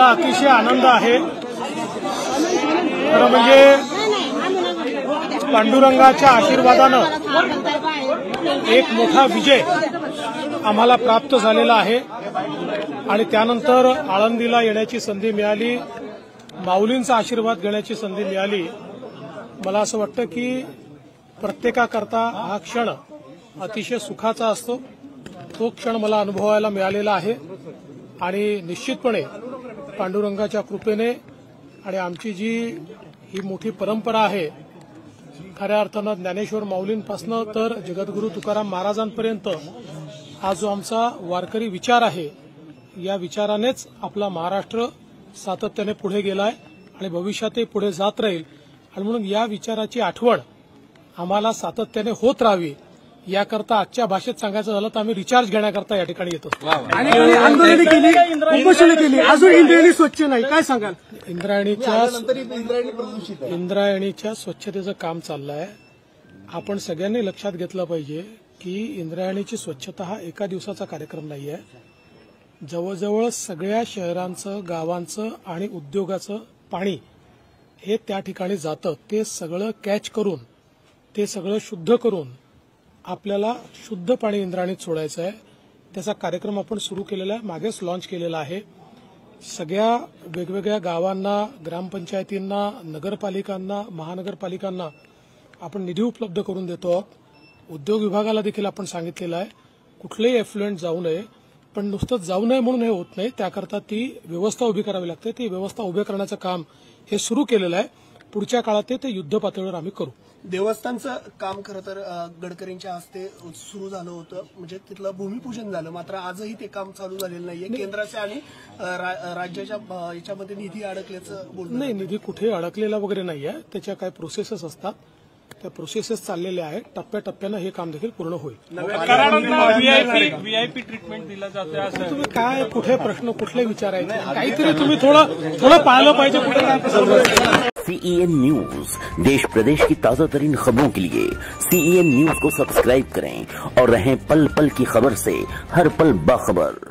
मला अतिशय आनंद आहे। खरं म्हणजे पांडुरंगाच्या आशीर्वादानं एक मोठा विजय आम्हाला प्राप्त झालेला आहे आणि त्यानंतर आळंदीला येण्याची संधी मिळाली, माऊलींचा आशीर्वाद घेण्याची संधी मिळाली। मला असं वाटतं की प्रत्येकाकरता हा क्षण अतिशय सुखाचा असतो। तो क्षण मला अनुभवायला मिळालेला आहे आणि निश्चितपणे पांडुरंगाच्या कृपेने आणि आमची जी ही मोठी परंपरा आहे, खऱ्या अर्थानं ज्ञानेश्वर माऊलींपासून तर जगद्गुरू तुकाराम महाराजांपर्यंत हा जो आमचा वारकरी विचार आहे, या विचारानेच आपला महाराष्ट्र सातत्याने पुढे गेलाय आणि भविष्यातही पुढे जात राहील। आणि म्हणून या विचाराची आठवण आम्हाला सातत्याने होत राहावी याकरता आजच्या भाषेत सांगायचं झालं तर आम्ही रिचार्ज घेण्याकरता या ठिकाणी येतो। आणि आंदोलने केली, उपोषणे केली, अजून इंद्रायणी स्वच्छ नाही, काय सांगाल? इंद्रायणीच्या स्वच्छतेचं काम चाललंय। आपण सगळ्यांनी लक्षात घेतलं पाहिजे की इंद्रायणीची स्वच्छता हा एका दिवसाचा कार्यक्रम नाहीये। जवळजवळ सगळ्या शहरांचं, गावांचं आणि उद्योगाचं पाणी हे त्या ठिकाणी जातं। ते सगळं कॅच करून, ते सगळं शुद्ध करून आपल्याला शुद्ध पाणी इंद्रायणीत सोडायचं आहे। त्याचा कार्यक्रम आपण सुरू केलेला आहे, मागेच लॉन्च केलेला आहे। सगळ्या वेगवेगळ्या गावांना, ग्रामपंचायतींना, नगरपालिकांना, महानगरपालिकांना आपण निधी उपलब्ध करून देतो आहोत। उद्योग विभागाला देखील आपण सांगितलेलं आहे कुठलेही एफ्लुएंट जाऊ नये, पण नुसतं जाऊ नये म्हणून हे होत नाही, त्याकरता ती व्यवस्था उभी करावी लागते। ती व्यवस्था उभी करण्याचं काम हे सुरू केलेलं आहे। पुढच्या काळात ते युद्ध पातळीवर आम्ही करू। देवस्थानचं काम खरं तर गडकरींच्या हस्ते सुरू झालं होतं, म्हणजे तिथलं भूमिपूजन झालं, मात्र आजही ते काम चालू झालेलं नाहीये। केंद्राच्या आणि राज्याच्या याच्यामध्ये निधी अडकल्याचं बोलणं नाही, निधी कुठे अडकलेला वगैरे नाहीये। त्याच्या काही प्रोसेसेस असतात, त्या प्रोसेसेस चाललेल्या आहेत। टप्प्याटप्प्यानं हे काम देखील पूर्ण होईल। व्हीआयपी ट्रीटमेंट दिलं जाते असं तुम्ही काय कुठे प्रश्न कुठले विचारायचे, काहीतरी तुम्ही थोडं पाहिलं पाहिजे कुठे काय। CEN न्यूज, देश प्रदेश की ताजा तरीन खबरों के लिए CEN न्यूज को सब्सक्राइब करें और रहें पल पल की खबर से हर पल बाखबर।